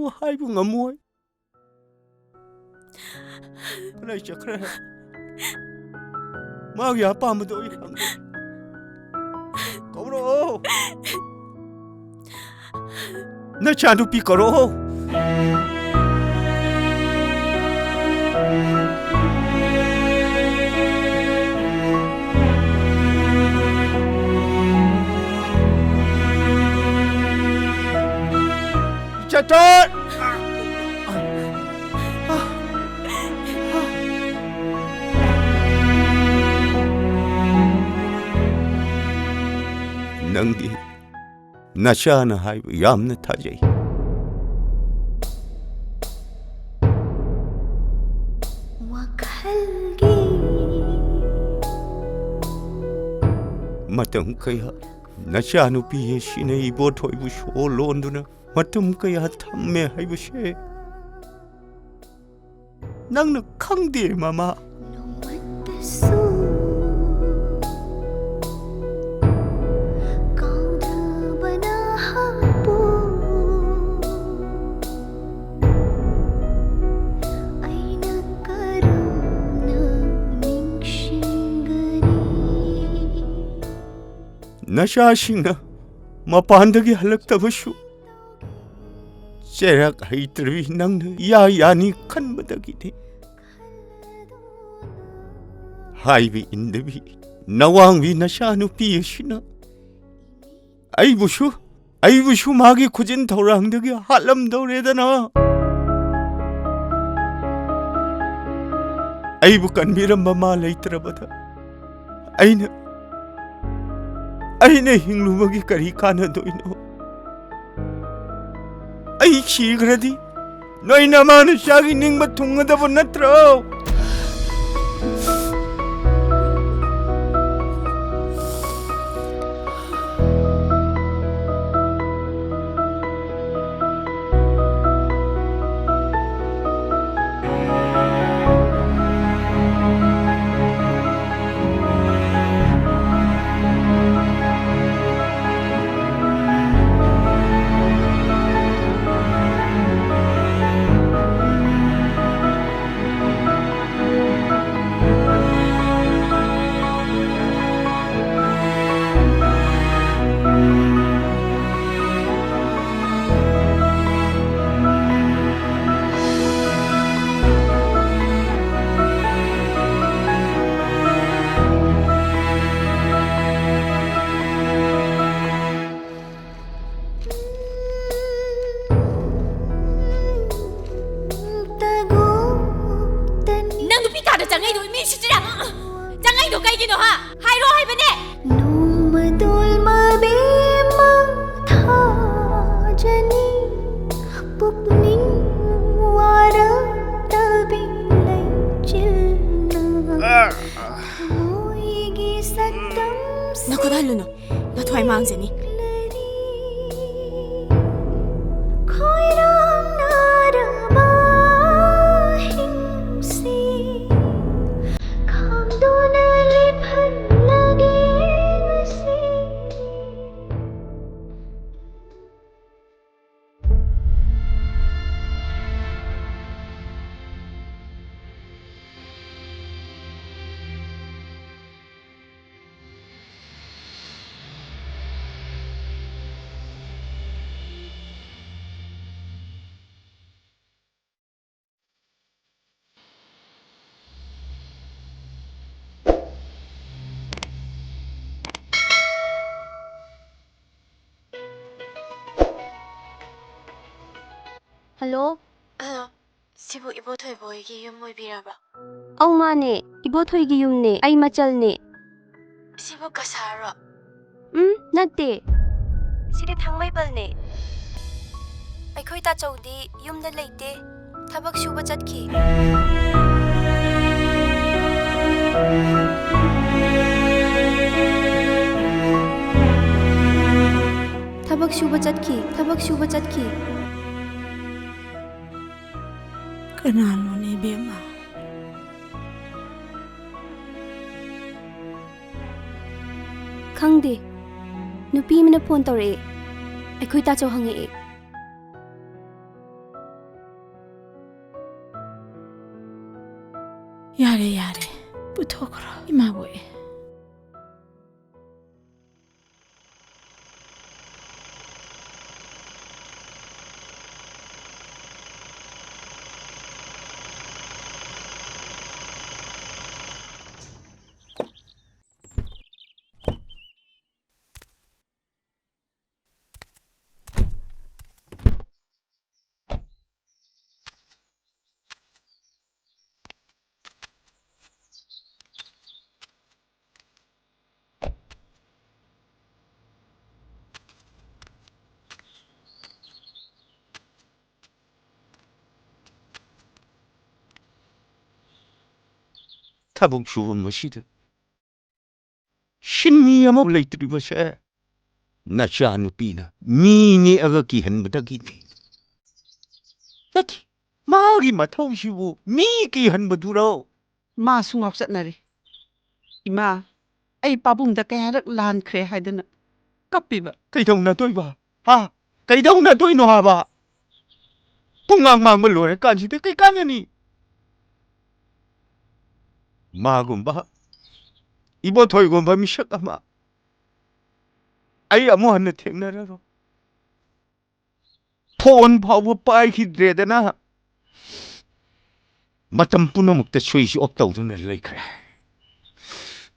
하이브 ngầm 그래 그래 마기 아빠도 이 한거 거브로 나 찬두 삐거로 짜잔 낭디 나샤나 하이브 얌나 타제이 마땅 그야 나샤누 비에 신의 이보 토이부 쇼론두나 마땅 그야 탐매 하이브시 낭나 강디에 마마 나샤싱나 마판덕이 할락다버슈 제락 하이트르비 낭느 야야니 칸바닥이네 하이비 인드비 나왕비 나샤누 비여시나 아이부슈 마기 고진 더랑덕이 할람더레다나 아이부간 미람마마 레이트라바다 아이네 힝루먹이 까리 가나도이노 아이 시그라디 너희 나마는 샤기 닝마 통하다 보나트로 Naku dahil no, natuay maangzani. Hello? Sibu ibotoy boygi yum oibiraba. Mane, ibotoygi yumne, ay machalne. Sibu kasaro. Natte. Sidi thangmaybalne. Aykhoy tachawdi yumda leite. Thabak shuba chatki. Thabak shuba chatki. Kanano ni Bema? Khangde. Nupi mana phone tawre. Aykhoy tachaw hange. 야래 야래 부탁으로 이마고에 타복 주운 것이든 신미야모 레이트리버세 나샤누피나 미니 아가키 한바다기니 나티 마을이 마타오시고 미기 한바두로 마수 ꯉꯥꯎꯆꯠꯅꯔꯦ 이마 ꯑꯩ ꯄꯥꯕꯨꯡꯗ ꯀꯌꯥꯔꯛ ꯂꯥꯟꯈ꯭ꯔꯦ ꯍꯥꯏꯗꯅ ꯀꯞꯄꯤꯕ ꯀꯩꯗꯧꯅꯗꯣꯏꯕ ꯍꯥ ꯀꯩꯗꯧꯅꯗꯣꯏꯅꯣ ꯍꯥꯏꯕ ꯄꯨꯡꯉꯥꯡ ꯃꯥꯡꯕ ꯂꯣꯏꯔꯀꯥꯟꯁꯤꯗ ꯀꯩ ꯀꯥꯟꯅꯅꯤ 마군바 이보토이군바 미शक아마 아이 아무 한나 택나라로 폰 파워 빠이히드레다나 마탐 뿌너묵다 쇼이시 없다우드네 레이크래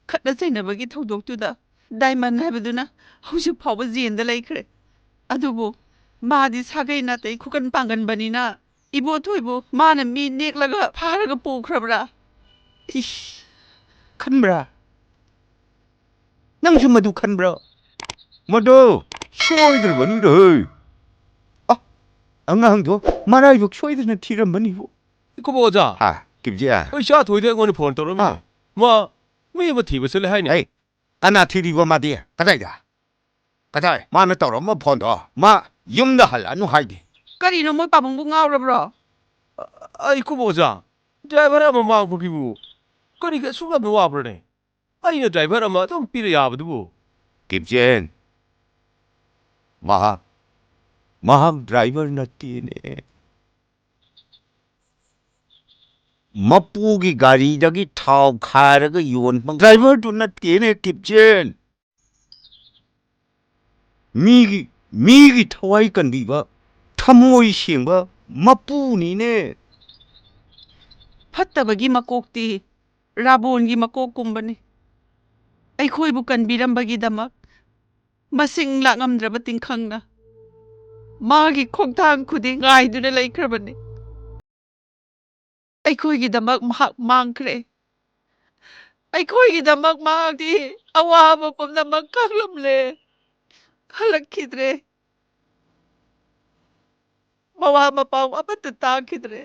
ꯈꯠꯅ ꯆꯩꯅꯕꯒꯤ ꯊꯧꯗꯣꯛꯇꯨꯗ diamond ꯍꯥꯏꯕꯗꯨꯅ ꯍꯧꯖꯤꯛ ꯐꯥꯎꯕ ꯖꯦꯟꯗ ꯂꯩꯈ꯭ꯔꯦ ꯑꯗꯨꯕꯨ ꯃꯥꯗꯤ ꯁꯥꯒꯩ ꯅꯥꯇꯩ ꯈꯨꯀꯟ ꯄꯥꯡꯒꯟꯕꯅꯤꯅ 이보ꯊꯣꯏꯕꯨ ꯃꯥꯅ ꯃꯤ ꯅꯦꯛꯂꯒ ꯐꯥꯔꯒ ꯄꯨꯈ꯭ꯔꯕ꯭ꯔꯥ 이씨 칸브라 낭수 마두 칸브라 마두 쇼이들버니래 아 앙앙도 마라이복 쇼이들은 티란버니고 이거 보자. 아 김지야 샤 도이대 거는 폰 떠러미. 아. 뭐 뭐 티브슬 하이네. 에이 아나 티리고 마디 가자이다 가자 마나 떨어 뭐 폰도 마 юм나 할라누 하이디 ꯀꯔꯤꯅꯣ ꯃꯣꯏ ꯄꯥꯕꯨꯡꯕꯨ ꯉꯥꯎꯔꯕ꯭ꯔꯣ 이거 보자. 드라이버 한번 막 보기고. 그러니까 수가 뭐 와버네. 아이는 드라이버 한번 좀 삐려 야부두고. 김진 마 드라이버 나띠네 मप्पूगी गाड़ीदगी थाव खारग योनपंग ड्राइवर तो नत्तेने किपचेन मीगी थवाई कनबीबा थमोई सेंबा मप्पूनीने ꯐꯠꯇꯕꯒꯤ ꯃꯀꯣꯛꯇꯤ ꯔꯥꯕꯣꯟꯒꯤ ꯃꯀꯣꯛꯀꯨꯝꯕꯅꯤ ꯑꯩꯈꯣꯏꯕꯨ ꯀꯟꯕꯤꯔꯝꯕꯒꯤꯗꯃꯛ ꯃꯁꯤꯡ ꯂꯥꯛꯉꯝꯗ꯭ꯔꯕ ꯇꯤꯡꯈꯪꯅ ꯃꯥꯒꯤ ꯈꯣꯡꯊꯥꯡ ꯈꯨꯗꯤꯡ ꯉꯥꯏꯗꯨꯅ ꯂꯩꯈ꯭ꯔꯕꯅꯤ ꯑꯩꯈꯣꯏꯒꯤꯗꯃꯛ ꯃꯍꯥꯛ ꯃꯥꯡꯈ꯭ꯔꯦ ꯑꯩꯈꯣꯏꯒꯤꯗꯃꯛ ꯃꯍꯥꯛꯇꯤ ꯑꯋꯥꯕ ꯄꯨꯝꯅꯃꯛ ꯈꯪꯂꯝꯂꯦ ꯍꯜꯂꯛꯈꯤꯗ꯭ꯔꯦ ꯃꯋꯥ ꯃꯄꯥꯎ ꯑꯃꯠꯇ ꯇꯥꯈꯤꯗ꯭ꯔꯦ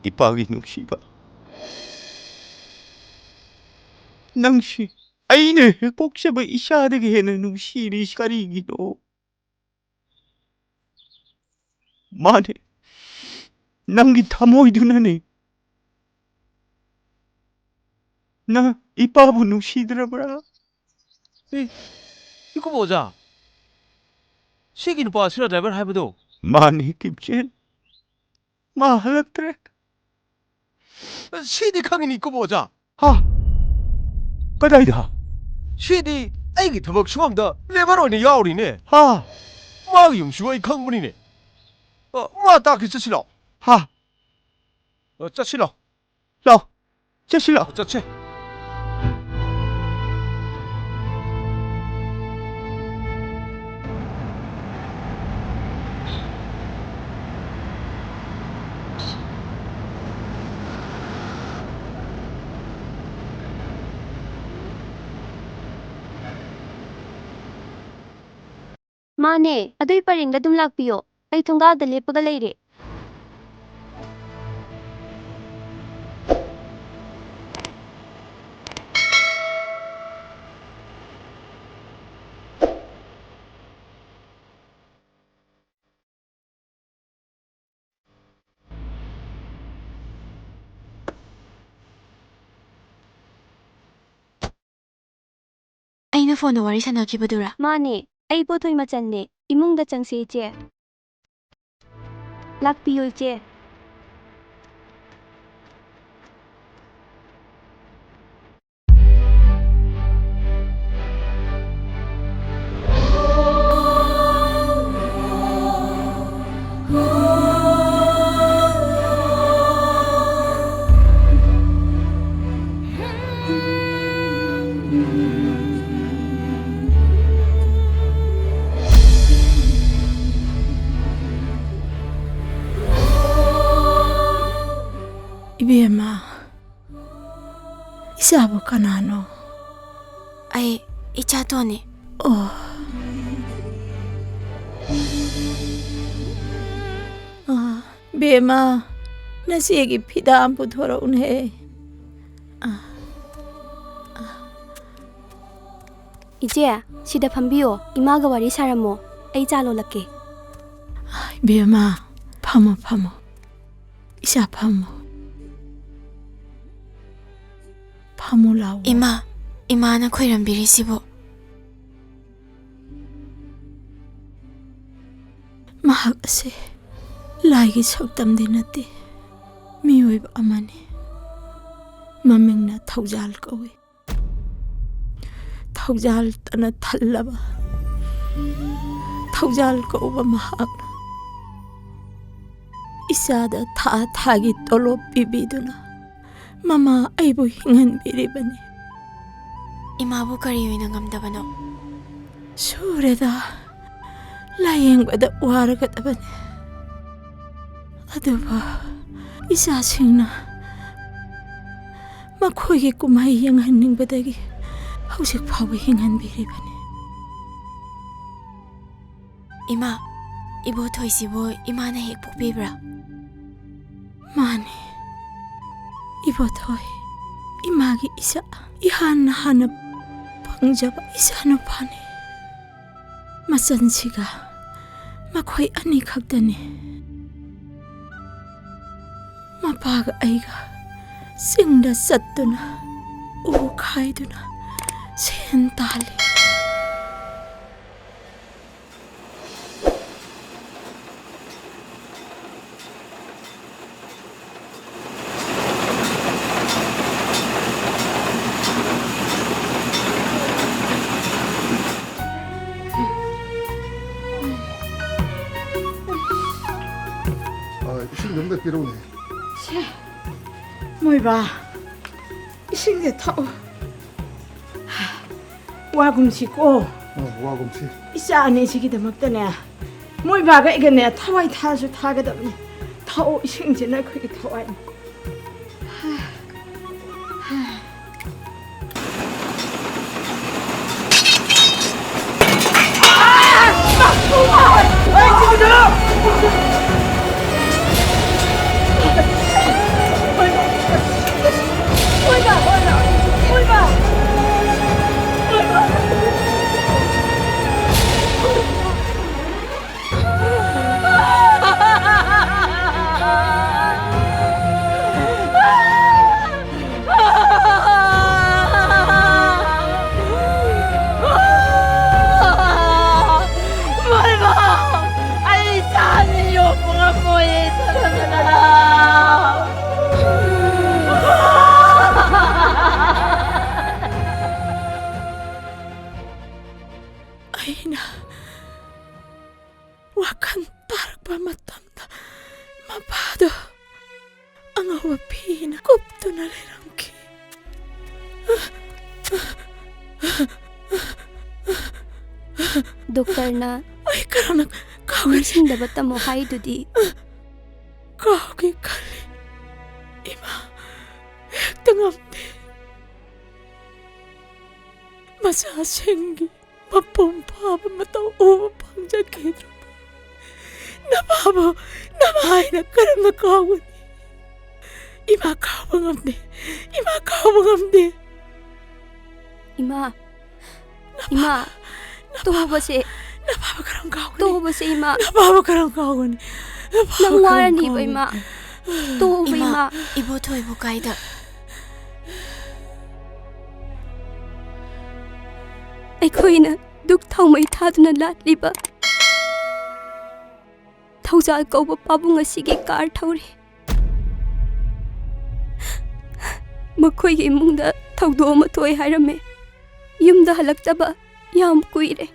이빠기 눅시바 낭시 아이네 복잡을 이샤되게 해는 눅시리 시가리기도 마네 낭기 타모이두나네 나 이빠부 눅시더라보라 이거 보자. 시기는 봐 싫어 드라이버 해봐도. 마네 김진 마 할락드래 시디 강인 이거 보자. 하 까다이다 시디 애기 더벅 수감다. 레바로니 야오리네. 하 막 용수가 이 강분이네. 와 딱히 쓰시러. 하 짜시러. 러 제실러 짜채. ꯃꯥꯅꯦ ꯑꯗꯨꯏ ꯄꯔꯦꯡꯗ ꯑꯗꯨꯝ ꯂꯥꯛꯄꯤꯌꯣ ꯑꯩ ꯊꯣꯡꯒꯥꯜꯗ ꯂꯦꯞꯄꯒ ꯂꯩꯔꯦ ꯑꯩꯅ ꯐꯣꯟꯗ ꯋꯥꯔꯤ ꯁꯥꯟꯅꯈꯤꯕꯗꯨꯔꯥ ꯃꯥꯅꯦ ꯑꯩ ꯏꯕꯣꯊꯣꯏ ꯃꯆꯟꯅꯦ ꯏꯃꯨꯡꯗ ꯆꯪꯁꯤ ꯏꯆꯦ ꯂꯥꯛꯄꯤꯌꯨ ꯏꯆꯦ Ibema. Isabu kanano. ꯑꯩ ꯏꯆꯥꯇꯣꯟꯅꯤ Oh. Bema. Nasiegi pidam puthora unhe. 이제 시대 팜비요 이마가 와리 사람모 에이 잘로라게 Bema. Pamo pamo. Isa pamo. Pamo lao. 이마나 ꯈꯣꯏꯔꯝꯕꯤꯔꯤꯁꯤꯕꯨ Mahak ase. Laigi saktamdi nati. Miyoib amani. Mamingna thaujal kawi. Thaujal tana thallaba. Thaujal kauba mahak. Isada thagi tolop bibiduna. Mama aibu hingan biribani. 이마부 ꯀꯔꯤ ꯑꯣꯏꯅ ꯉꯝꯗꯕꯅꯣ Sureda. Layengwada waragadabani. Aduba. Isasingna. Makhoygi kumai yanghanningbadagi. Hausik phawi hingan biribani. 이마 이보ꯊꯣꯏꯁꯤꯕꯨ 이마나 ꯍꯦꯛ ꯄꯣꯛꯄꯤꯕ꯭ꯔꯥ Mani. Ibothoi. Imagi isa. Ihana hana pangjaba isa no pani. Masansiga. Makhoi ani khaktani. Mapaga aiga. Singda sattuna. U khaiduna. Sen tali. 이신 너무 비로네. Moiba. Isingde thau. Wagumsiko. 와곰치. Isa ani sigidamaktane. Moibaga igane thawai thasu thagadabni. Thau isingjena khoi thawai. Aina. Wakan tarpa matamda. Mapado. Ang awapina. Kupto na lerangki. doktor na Ay karang kawin. sindaba tamo haidudi Kawgi kali. Ima. Ektangamde. Masasengi. Mapumpaba mataw upang jakidro. Napabo. Namahay na karang nakawin. Ima kawangamde. Ima kawangamde. 이마 이마 또 해보세 Napaba karang kawin. 또 해보세 이마 Napaba karang kawin. nang warani ba 이마 또 해보 이마 이보ꯊꯣ이부 ꯀꯥꯏꯗ ꯑꯩꯈꯣꯏꯅ ꯗꯨꯛ ꯊꯥꯎꯃꯩ ꯊꯥꯗꯨꯅ ꯂꯥꯠꯂꯤꯕ ꯊꯧꯖꯥꯜ ꯀꯧꯕ ꯄꯥꯕꯨꯡ ꯑꯁꯤꯒꯤ car ꯊꯧꯔꯤ꯫ ꯃꯈꯣꯏꯒꯤ ꯏꯃꯨꯡꯗ ꯊꯧꯗꯣꯛ ꯑꯃ ꯊꯣꯛꯑꯦ ꯍꯥꯏꯔꯝꯃꯦ꯫ ꯌꯨꯝꯗ ꯍꯜꯂꯛꯇꯕ ꯌꯥꯝ ꯀꯨꯏꯔꯦ꯫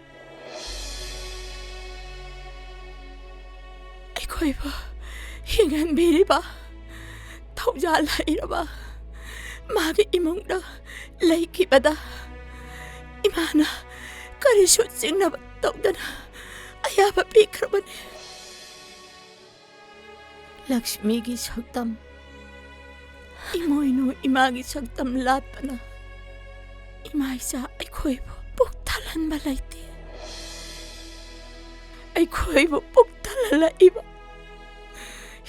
ꯑꯩꯈꯣꯏꯕꯨ ꯍꯤꯡꯍꯟꯕꯤꯔꯤꯕ ꯊꯧꯖꯥꯜ ꯍꯩꯔꯕ ꯃꯥꯒꯤ ꯏꯃꯨꯡꯗ ꯂꯩꯈꯤꯕꯗ ꯏꯃꯥꯅ ꯀꯔꯤꯁꯨ ꯆꯤꯡꯅꯕ ꯇꯧꯗꯅ ꯑꯌꯥꯕ ꯄꯤꯈ꯭ꯔꯕꯅꯤ꯫ ꯂꯛꯁꯃꯤꯒꯤ ꯁꯛꯇꯝ ꯏꯃꯣꯏꯅꯨ ꯏꯃꯥꯒꯤ ꯁꯛꯇꯝ ꯂꯥꯠꯄꯅ ꯏꯃꯥ ꯏꯆꯥ ꯑꯩꯈꯣꯏꯕꯨ ꯄꯨꯛ ꯊꯜꯍꯟꯕ ꯂꯩꯇꯦ꯫ ꯑꯩꯈꯣꯏꯕꯨ ꯄꯨꯛ ꯊꯜꯍꯜꯂꯛꯏꯕ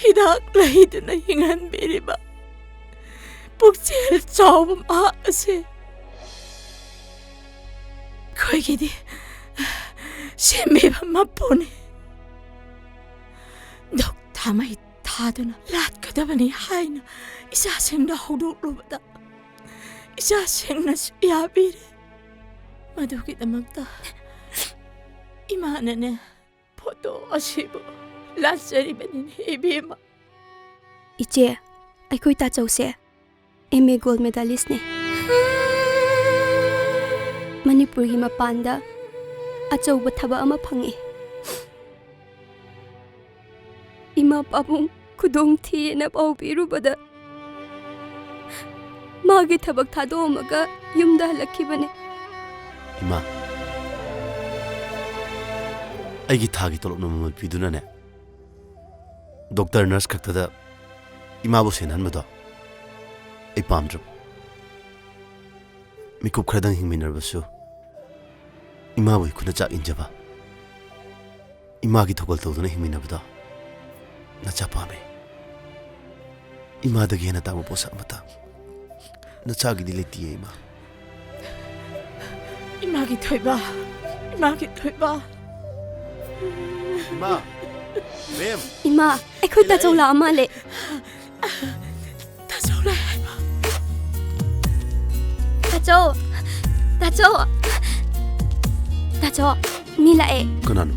ꯍꯤꯗꯥꯛ ꯂꯩꯗꯨꯅ ꯍꯤꯡꯍꯟꯕꯤꯔꯤꯕ ꯄꯨꯛꯆꯦꯜ ꯆꯥꯎꯕ ꯃꯍꯥꯛ ꯑꯁꯤ ꯑꯩꯈꯣꯏꯒꯤꯗꯤ ꯁꯦꯝꯕꯤꯕ ꯃꯄꯨꯅꯤ꯫ ꯗꯨꯛ ꯊꯥꯃꯩ ꯊꯥꯗꯨꯅ ꯂꯥꯠꯀꯗꯕꯅꯤ ꯍꯥꯏꯅ ꯏꯆꯥꯁꯤꯡꯗ ꯍꯧꯗꯣꯛꯂꯨꯕꯗ ꯏꯆꯥꯁꯤꯡꯅꯁꯨ ꯌꯥꯕꯤꯔꯦ꯫ ꯃꯗꯨꯒꯤꯗꯃꯛꯇ ꯏꯃꯥꯅꯅꯦ ꯐꯣꯇꯣ ꯑꯁꯤꯕꯨ ꯂꯥꯠꯆꯔꯤꯕꯅꯤꯅꯦ ꯏꯕꯦꯝꯃ꯫ ꯏꯆꯦ, ꯑꯩꯈꯣꯏ ꯇꯥꯆꯧꯁꯦ MA ꯒꯣꯜꯗ ꯃꯦꯗꯥꯂꯤꯁꯅꯦ꯫ ꯃꯅꯤꯄꯨꯔꯒꯤ ꯃꯄꯥꯟꯗ ꯑꯆꯧꯕ ꯊꯕꯛ ꯑꯃ ꯐꯪꯉꯦ꯫ ꯏꯃꯥ ꯄꯥꯕꯨꯡ ꯈꯨꯗꯣꯡ ꯊꯤꯌꯦꯅ ꯄꯥꯎ ꯄꯤꯔꯨꯕꯗ ꯃꯥꯒꯤ ꯊꯕꯛ ꯊꯥꯗꯣꯛꯑꯝꯃꯒ ꯌꯨꯝꯗ ꯍꯜꯂꯛꯈꯤꯕꯅꯦ꯫ ꯏꯃꯥ, ꯑꯩꯒꯤ ꯊꯥꯒꯤ ꯇꯣꯂꯣꯞꯅ ꯃꯃꯜ ꯄꯤꯗꯨꯅꯅꯦ ꯗꯣꯛꯇꯔ ꯅꯔꯁ ꯈꯛꯇꯗ ꯏꯃꯥꯕꯨ ꯁꯦꯟꯅꯍꯟꯕꯗꯣ ꯑꯩ ꯄꯥꯝꯗ꯭ꯔꯕ꯫ ꯃꯤꯀꯨꯞ ꯈꯔꯗꯪ ꯍꯤꯡꯃꯤꯟꯅꯔꯕꯁꯨ ꯏꯃꯥꯕꯨ ꯑꯩꯈꯣꯏꯅ ꯆꯥꯛ ꯏꯟꯖꯕ, ꯏꯃꯥꯒꯤ ꯊꯧꯒꯜ ꯇꯧꯗꯨꯅ ꯍꯤꯡꯃꯤꯟꯅꯕꯗꯣ ꯅꯆꯥ ꯄꯥꯝꯃꯦ꯫ ꯏꯃꯥꯗꯒꯤ ꯍꯦꯟꯅ ꯇꯥꯡꯕ ꯄꯣꯠꯁꯛ ꯑꯃꯇ ꯅꯆꯥꯒꯤꯗꯤ ꯂꯩꯇꯤꯌꯦ ꯏꯃꯥ꯫ 이마기 털봐, 이마기 털봐. 이마, 맴. 이마, ꯑꯩꯈꯣꯏ ꯇꯥꯆꯧ ꯂꯥꯛꯑ ꯃꯥꯜꯂꯦ꯫ 다쳐오래 이마. ꯇꯥꯆꯧ, ꯇꯥꯆꯧ, ꯇꯥꯆꯧ, ꯃꯤ ꯂꯥꯛꯑꯦ꯫ ꯀꯅꯥꯅꯣ?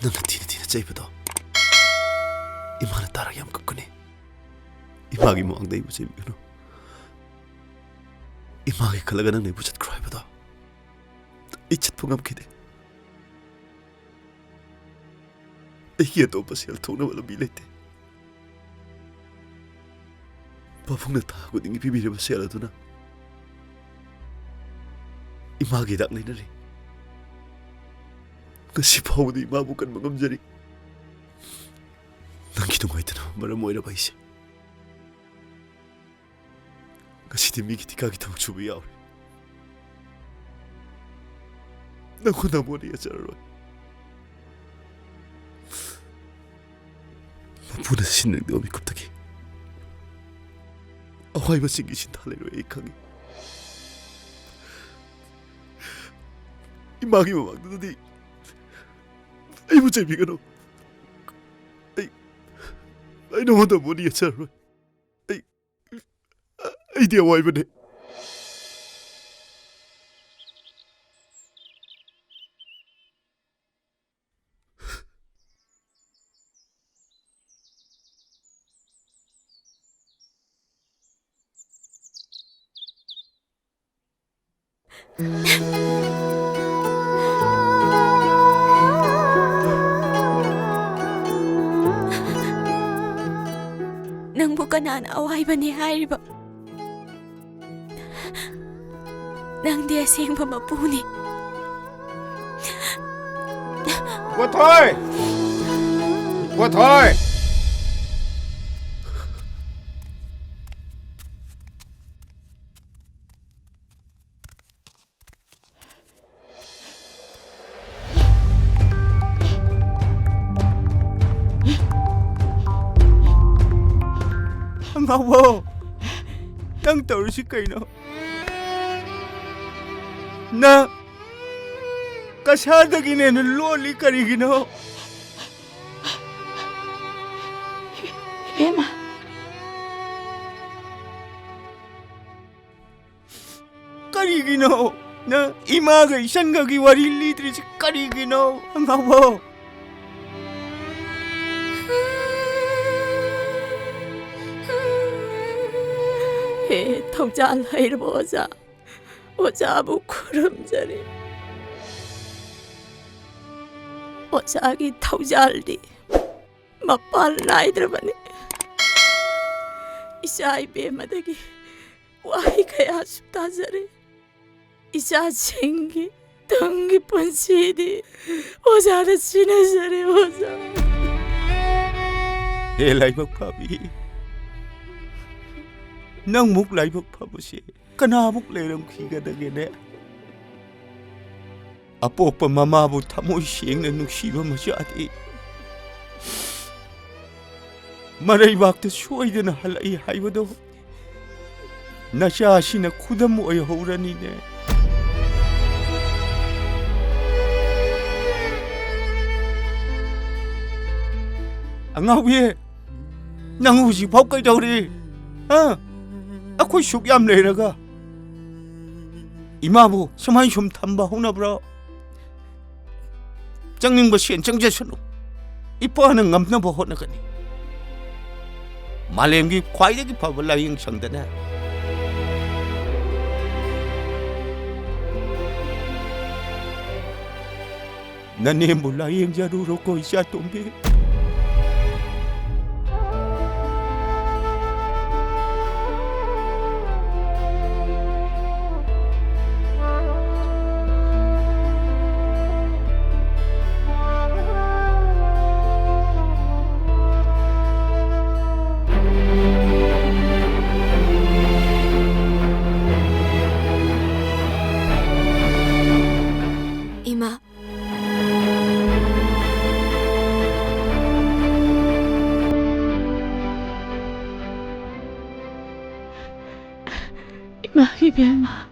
ꯅꯪꯅ ꯊꯤꯅ ꯊꯤꯅ ꯆꯩꯕꯗꯣ ꯏꯃꯥꯅ ꯇꯥꯔꯒ ꯌꯥꯝ ꯀꯞꯀꯅꯤ꯫ ꯏꯃꯥꯒꯤ ꯃꯃꯥꯡꯗ ꯑꯩꯕꯨ ꯆꯩꯕꯤꯒꯅꯨ꯫ ꯏꯃꯥꯒꯤ ꯈꯜꯂꯒ ꯅꯪꯅ ꯑꯩꯕꯨ ꯆꯠꯈ꯭ꯔꯣ ꯍꯥꯏꯕꯗꯣ ꯑꯩ ꯆꯠꯄ ꯉꯝꯈꯤꯗꯦ꯫ ꯑꯩꯒꯤ ꯑꯇꯣꯞꯄ ꯁꯦꯜ ꯊꯣꯛꯅꯕ ꯂꯝꯕꯤ ꯂꯩꯇꯦ꯫ ꯄꯥꯕꯨꯡꯅ ꯊꯥ ꯈꯨꯗꯤꯡꯒꯤ ꯄꯤꯕꯤꯔꯤꯕ ꯁꯦꯜ ꯑꯗꯨꯅ ꯏꯃꯥꯒꯤ ꯍꯤꯗꯥꯛ ꯂꯩꯅꯔꯤ꯫ ngasi faudi ma bukan mengamjari nang kitong ay tanong maramoy na ba isi ngasi timi kitika kitong subiyaw nang kunamo niya charro mapuna sinang di omikop taki away masing isintalay no ikangi imagi mamagdadi ay mo kaibigan ako. Ay naman na mo niya, sir. Ay di away ba na? ꯅꯪꯕꯨ ꯀꯅꯥꯅ ꯑꯋꯥꯏꯕꯅꯤ ꯍꯥꯏꯔꯤꯕ? ꯅꯪꯗꯤ ꯑꯁꯦꯡꯕ ꯃꯄꯨꯅꯤ꯫ ꯏꯄꯣꯊꯣꯏ! ꯏꯄꯣꯊꯣꯏ! Ngawo, nang tawari si kayo na 가사덕이네는 롤리 까리기노. 이마 까리기노. 나 이마가 이상하게 와릴리들이 까리기노. 한가워. 해 통잘 하이를 보자 오자부 구름자리 오자기 통잘리 막발 라이들만이 이샤이 베마데기 와이가야 싶다자리 이샤 챙기 덩기 뻔시디 오자를 지내자리 오자 라이박 파비. 낭 목 라이박 파부시. 까나목 레랑 기가다게네. 아뽀빠 마마부 타모이 시행는 누시바 마샤디. 마라이박도 쇼이드나 할라이 하이버도. 나샤시나 쿠다모이 호라니네. 앙아위에 낭우지 밥까지 저리. 아코 슉얌 레라가. 이마부 서만 좀 탐바 호나브라. 장닝버 시엔 정제선우 이뻐하는 감나버 호나가니 말렘기 과이데기 파벌라 영상다나 나네 몰라 영자루로 거이샤 톰비 이마 이마 이베마